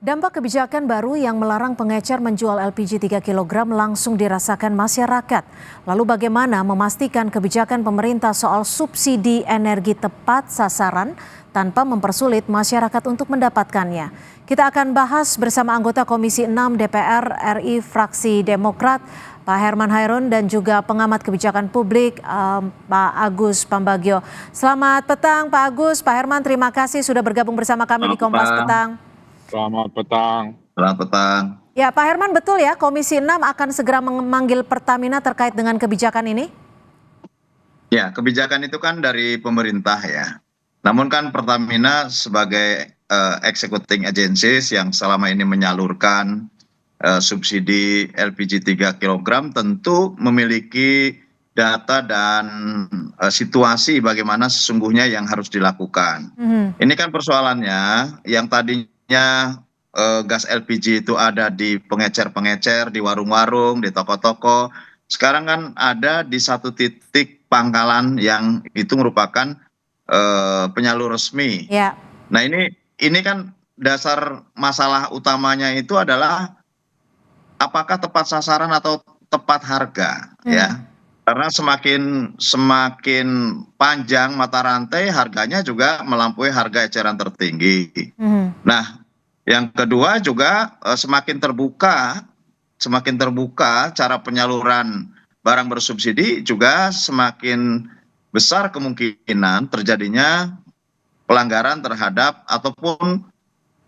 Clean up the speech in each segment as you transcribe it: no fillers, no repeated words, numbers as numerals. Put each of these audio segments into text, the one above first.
Dampak kebijakan baru yang melarang pengecer menjual LPG 3 kg langsung dirasakan masyarakat. Lalu bagaimana memastikan kebijakan pemerintah soal subsidi energi tepat sasaran tanpa mempersulit masyarakat untuk mendapatkannya? Kita akan bahas bersama anggota Komisi 6 DPR RI fraksi Demokrat, Pak Herman Hairun, dan juga pengamat kebijakan publik Pak Agus Pambagio. Selamat petang Pak Agus, Pak Herman, terima kasih sudah bergabung bersama kami di Kompas Petang. Selamat petang. Selamat petang. Ya Pak Herman, betul ya Komisi 6 akan segera memanggil Pertamina terkait dengan kebijakan ini? Ya, kebijakan itu kan dari pemerintah ya. Namun kan Pertamina sebagai executing agencies yang selama ini menyalurkan subsidi LPG 3 kg tentu memiliki data dan situasi bagaimana sesungguhnya yang harus dilakukan. Ini kan persoalannya yang tadinya gas LPG itu ada di pengecer-pengecer, di warung-warung, di toko-toko. Sekarang kan ada di satu titik pangkalan yang itu merupakan penyalur resmi. Ya. Nah ini kan dasar masalah utamanya itu adalah apakah tepat sasaran atau tepat harga, ya. Karena semakin panjang mata rantai, harganya juga melampaui harga eceran tertinggi. Nah, yang kedua juga semakin terbuka cara penyaluran barang bersubsidi juga semakin besar kemungkinan terjadinya pelanggaran terhadap ataupun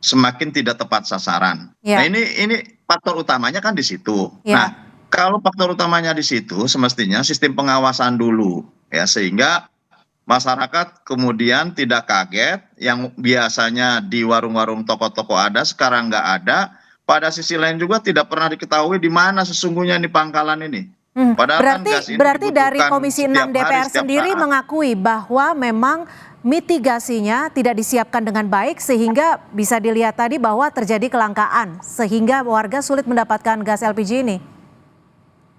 semakin tidak tepat sasaran. Nah, ini faktor utamanya kan di situ. Nah, kalau faktor utamanya di situ, semestinya sistem pengawasan dulu, ya, sehingga masyarakat kemudian tidak kaget yang biasanya di warung-warung toko-toko ada, sekarang nggak ada. Pada sisi lain juga tidak pernah diketahui di mana sesungguhnya di pangkalan ini. Padahal berarti dari Komisi 6 DPR sendiri mengakui bahwa memang mitigasinya tidak disiapkan dengan baik sehingga bisa dilihat tadi bahwa terjadi kelangkaan sehingga warga sulit mendapatkan gas LPG ini.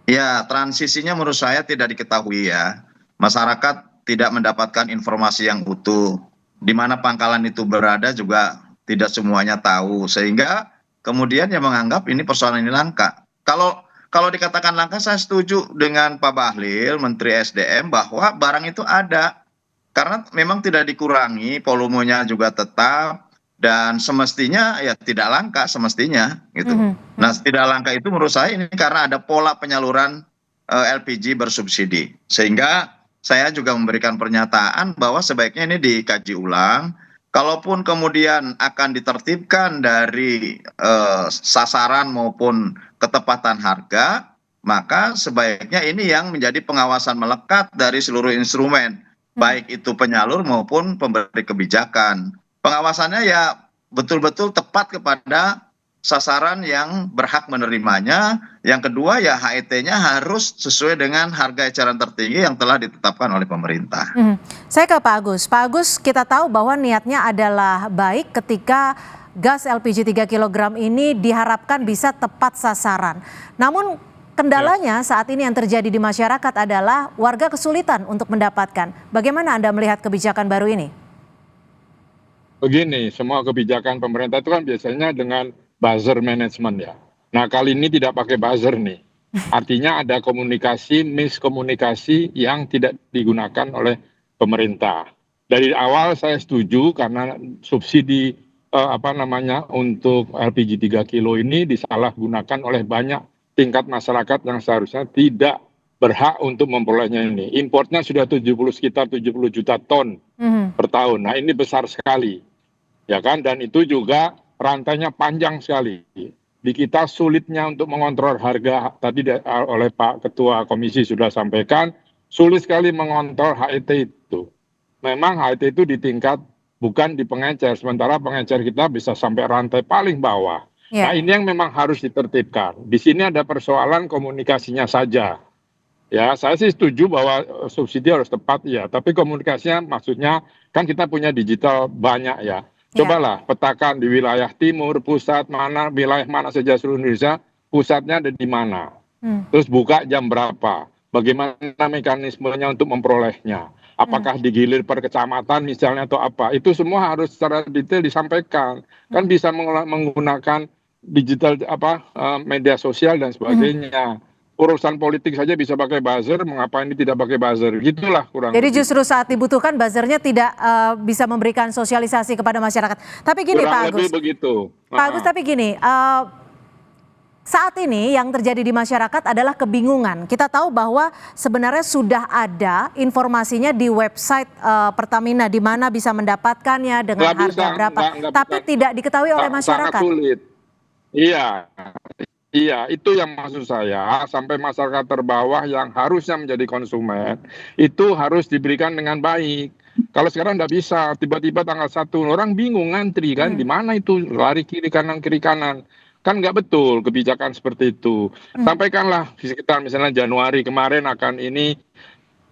Ya, transisinya menurut saya tidak diketahui ya. Masyarakat tidak mendapatkan informasi yang utuh. Di mana pangkalan itu berada juga tidak semuanya tahu. Sehingga kemudian yang menganggap ini persoalan ini langka. Kalau dikatakan langka, saya setuju dengan Pak Bahlil, Menteri SDM, bahwa barang itu ada. Karena memang tidak dikurangi, volumenya juga tetap. Dan semestinya ya tidak langka semestinya gitu. Nah, tidak langka itu menurut saya ini karena ada pola penyaluran LPG bersubsidi. Sehingga saya juga memberikan pernyataan bahwa sebaiknya ini dikaji ulang. Kalaupun kemudian akan ditertibkan dari sasaran maupun ketepatan harga, maka sebaiknya ini yang menjadi pengawasan melekat dari seluruh instrumen, baik itu penyalur maupun pemberi kebijakan. Pengawasannya ya betul-betul tepat kepada sasaran yang berhak menerimanya. Yang kedua ya HET-nya harus sesuai dengan harga eceran tertinggi yang telah ditetapkan oleh pemerintah. Saya ke Pak Agus. Pak Agus, kita tahu bahwa niatnya adalah baik ketika gas LPG 3 kg ini diharapkan bisa tepat sasaran. Namun kendalanya saat ini yang terjadi di masyarakat adalah warga kesulitan untuk mendapatkan. Bagaimana Anda melihat kebijakan baru ini? Begini, semua kebijakan pemerintah itu kan biasanya dengan buzzer management ya. Nah, kali ini tidak pakai buzzer nih. Artinya ada miskomunikasi yang tidak digunakan oleh pemerintah. Dari awal saya setuju karena subsidi untuk LPG 3 kilo ini disalahgunakan oleh banyak tingkat masyarakat yang seharusnya tidak berhak untuk memperolehnya ini. Importnya sudah sekitar 70 juta ton per tahun. Nah, ini besar sekali. Ya kan, dan itu juga rantainya panjang sekali. Di kita sulitnya untuk mengontrol harga, tadi oleh Pak Ketua Komisi sudah sampaikan, sulit sekali mengontrol HET itu. Memang HET itu di tingkat bukan di pengecer, sementara pengecer kita bisa sampai rantai paling bawah. Nah, ini yang memang harus ditertibkan. Di sini ada persoalan komunikasinya saja. Ya, saya sih setuju bahwa subsidi harus tepat ya, tapi komunikasinya maksudnya kan kita punya digital banyak ya. Cobalah petakan di wilayah timur, pusat, wilayah mana saja seluruh Indonesia, pusatnya ada di mana. Terus buka jam berapa, bagaimana mekanismenya untuk memperolehnya. apakah digilir per kecamatan misalnya atau apa, itu semua harus secara detail disampaikan. Kan bisa menggunakan digital media sosial dan sebagainya. Urusan politik saja bisa pakai buzzer, mengapa ini tidak pakai buzzer? Gitulah kurang Jadi lebih. justru saat dibutuhkan buzzernya tidak bisa memberikan sosialisasi kepada masyarakat. Tapi gini Kurang Pak lebih Agus, begitu. Pak Agus tapi gini, saat ini yang terjadi di masyarakat adalah kebingungan. Kita tahu bahwa sebenarnya sudah ada informasinya di website Pertamina di mana bisa mendapatkannya dengan Nggak harga bisa, berapa, nggak tapi bisa. tidak diketahui oleh Sangat masyarakat. sulit. Iya, iya, itu yang maksud saya, sampai masyarakat terbawah yang harusnya menjadi konsumen, itu harus diberikan dengan baik. Kalau sekarang nggak bisa, tiba-tiba tanggal 1, orang bingung ngantri kan, di mana itu, lari kiri kanan, kan nggak betul kebijakan seperti itu. Sampaikanlah di sekitar misalnya Januari kemarin akan ini,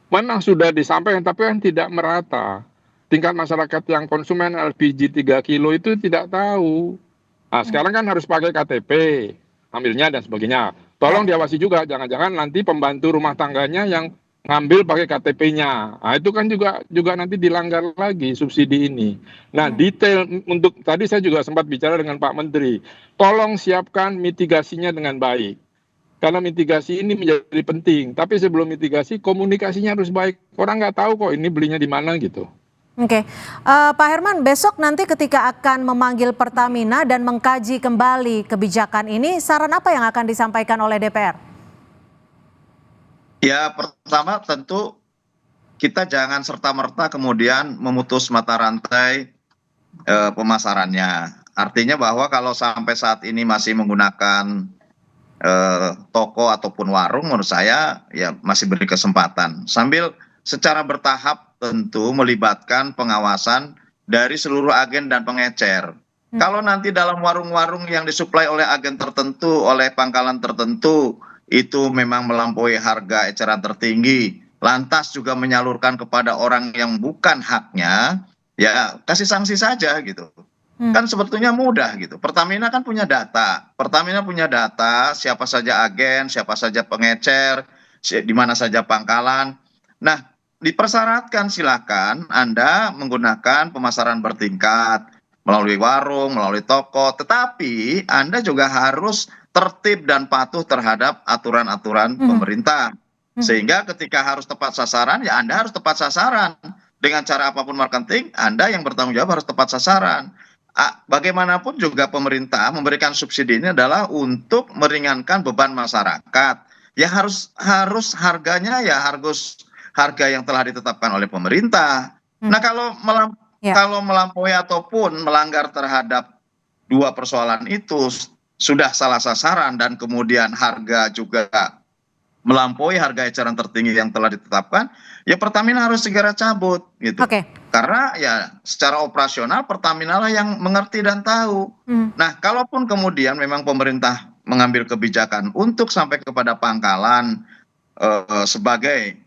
memang sudah disampaikan, tapi kan tidak merata. Tingkat masyarakat yang konsumen LPG 3 kilo itu tidak tahu. Nah, sekarang kan harus pakai KTP, ambilnya dan sebagainya. Tolong diawasi juga, jangan-jangan nanti pembantu rumah tangganya yang ngambil pakai KTP-nya. Nah, itu kan juga nanti dilanggar lagi subsidi ini. Nah, detail untuk tadi saya juga sempat bicara dengan Pak Menteri. Tolong siapkan mitigasinya dengan baik. Karena mitigasi ini menjadi penting. Tapi sebelum mitigasi, komunikasinya harus baik. Orang nggak tahu kok ini belinya di mana gitu. Oke, Pak Herman, besok nanti ketika akan memanggil Pertamina dan mengkaji kembali kebijakan ini, saran apa yang akan disampaikan oleh DPR? Ya, pertama tentu kita jangan serta-merta kemudian memutus mata rantai pemasarannya. Artinya bahwa kalau sampai saat ini masih menggunakan toko ataupun warung, menurut saya ya masih beri kesempatan. Sambil secara bertahap tentu melibatkan pengawasan dari seluruh agen dan pengecer. Kalau nanti dalam warung-warung yang disuplai oleh agen tertentu, oleh pangkalan tertentu, itu memang melampaui harga eceran tertinggi, lantas juga menyalurkan kepada orang yang bukan haknya, ya kasih sanksi saja gitu. Kan sebetulnya mudah gitu. Pertamina kan punya data. Pertamina punya data siapa saja agen, siapa saja pengecer, di mana saja pangkalan. Nah, dipersyaratkan silakan Anda menggunakan pemasaran bertingkat melalui warung, melalui toko, tetapi Anda juga harus tertib dan patuh terhadap aturan-aturan pemerintah. Sehingga ketika harus tepat sasaran, ya Anda harus tepat sasaran. Dengan cara apapun marketing, Anda yang bertanggung jawab harus tepat sasaran. Bagaimanapun juga pemerintah memberikan subsidi ini adalah untuk meringankan beban masyarakat. Ya harus harganya ya harus harga yang telah ditetapkan oleh pemerintah. Nah, kalau melampaui ataupun melanggar terhadap dua persoalan itu sudah salah sasaran dan kemudian harga juga melampaui harga eceran tertinggi yang telah ditetapkan, ya Pertamina harus segera cabut gitu. Karena ya secara operasional Pertamina lah yang mengerti dan tahu. Nah, kalaupun kemudian memang pemerintah mengambil kebijakan untuk sampai kepada pangkalan sebagai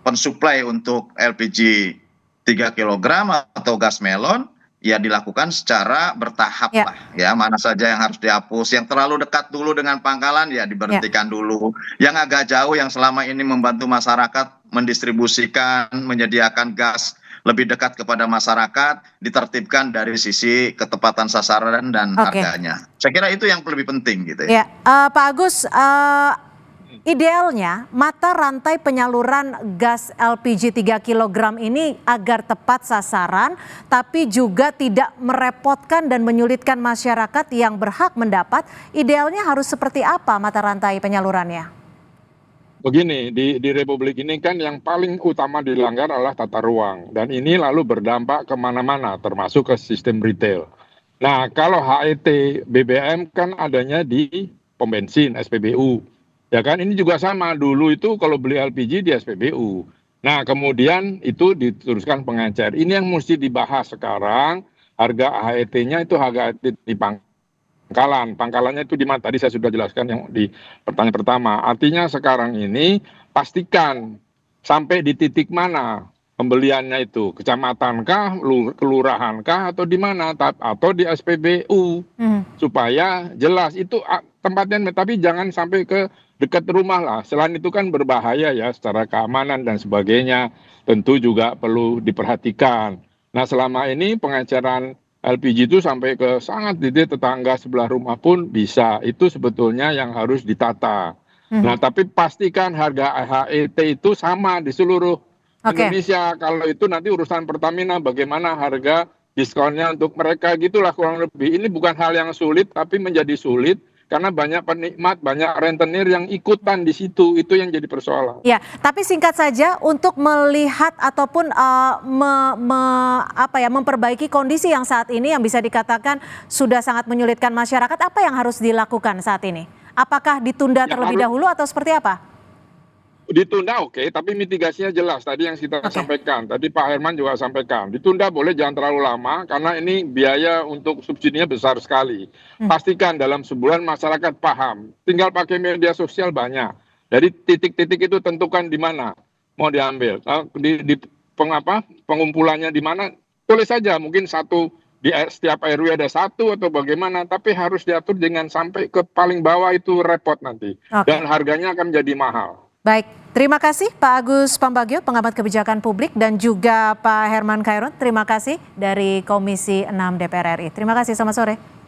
pensuplai untuk LPG 3 kg atau gas melon, ya dilakukan secara bertahap lah ya, mana saja yang harus dihapus, yang terlalu dekat dulu dengan pangkalan ya diberhentikan dulu, yang agak jauh yang selama ini membantu masyarakat mendistribusikan, menyediakan gas lebih dekat kepada masyarakat, ditertibkan dari sisi ketepatan sasaran dan harganya. Saya kira itu yang lebih penting gitu ya. Pak Agus, idealnya mata rantai penyaluran gas LPG 3 kg ini agar tepat sasaran tapi juga tidak merepotkan dan menyulitkan masyarakat yang berhak mendapat, idealnya harus seperti apa mata rantai penyalurannya? Begini, di Republik ini kan yang paling utama dilanggar adalah tata ruang. Dan ini lalu berdampak kemana-mana, termasuk ke sistem retail. Nah, kalau HET BBM kan adanya di pom bensin, SPBU. Ya kan, ini juga sama. Dulu itu kalau beli LPG di SPBU. Nah, kemudian itu diteruskan pengecer. Ini yang mesti dibahas sekarang. Harga HET-nya itu harga HET di pangkalannya itu di mana? Tadi saya sudah jelaskan yang di pertanyaan pertama. Artinya sekarang ini pastikan sampai di titik mana pembeliannya itu, kecamatan kah, kelurahan kah, atau di mana, atau di SPBU, supaya jelas itu tempatnya. Tapi jangan sampai ke dekat rumah lah. Selain itu kan berbahaya ya secara keamanan dan sebagainya, tentu juga perlu diperhatikan. Nah, selama ini pengecaran LPG itu sampai ke sangat titik tetangga sebelah rumah pun bisa. Itu sebetulnya yang harus ditata. Nah, tapi pastikan harga HET itu sama di seluruh Indonesia. Kalau itu nanti urusan Pertamina, bagaimana harga diskonnya untuk mereka, gitulah kurang lebih. Ini bukan hal yang sulit, tapi menjadi sulit karena banyak penikmat, banyak rentenir yang ikutan di situ. Itu yang jadi persoalan. Ya, tapi singkat saja untuk melihat ataupun memperbaiki kondisi yang saat ini yang bisa dikatakan sudah sangat menyulitkan masyarakat, apa yang harus dilakukan saat ini? Apakah ditunda terlebih dahulu atau seperti apa? Ditunda oke, tapi mitigasinya jelas. Tadi yang kita sampaikan, tadi Pak Herman juga sampaikan. Ditunda boleh, jangan terlalu lama, karena ini biaya untuk subsidinya besar sekali. Pastikan dalam sebulan masyarakat paham. Tinggal pakai media sosial banyak. Dari titik-titik itu tentukan di mana mau diambil. Di pengumpulannya di mana, tulis saja. Mungkin di setiap RW ada satu atau bagaimana, tapi harus diatur dengan sampai ke paling bawah, itu repot nanti. Dan harganya akan menjadi mahal. Baik, terima kasih Pak Agus Pambagio, pengamat kebijakan publik, dan juga Pak Herman Khairun, terima kasih dari Komisi 6 DPR RI. Terima kasih, selamat sore.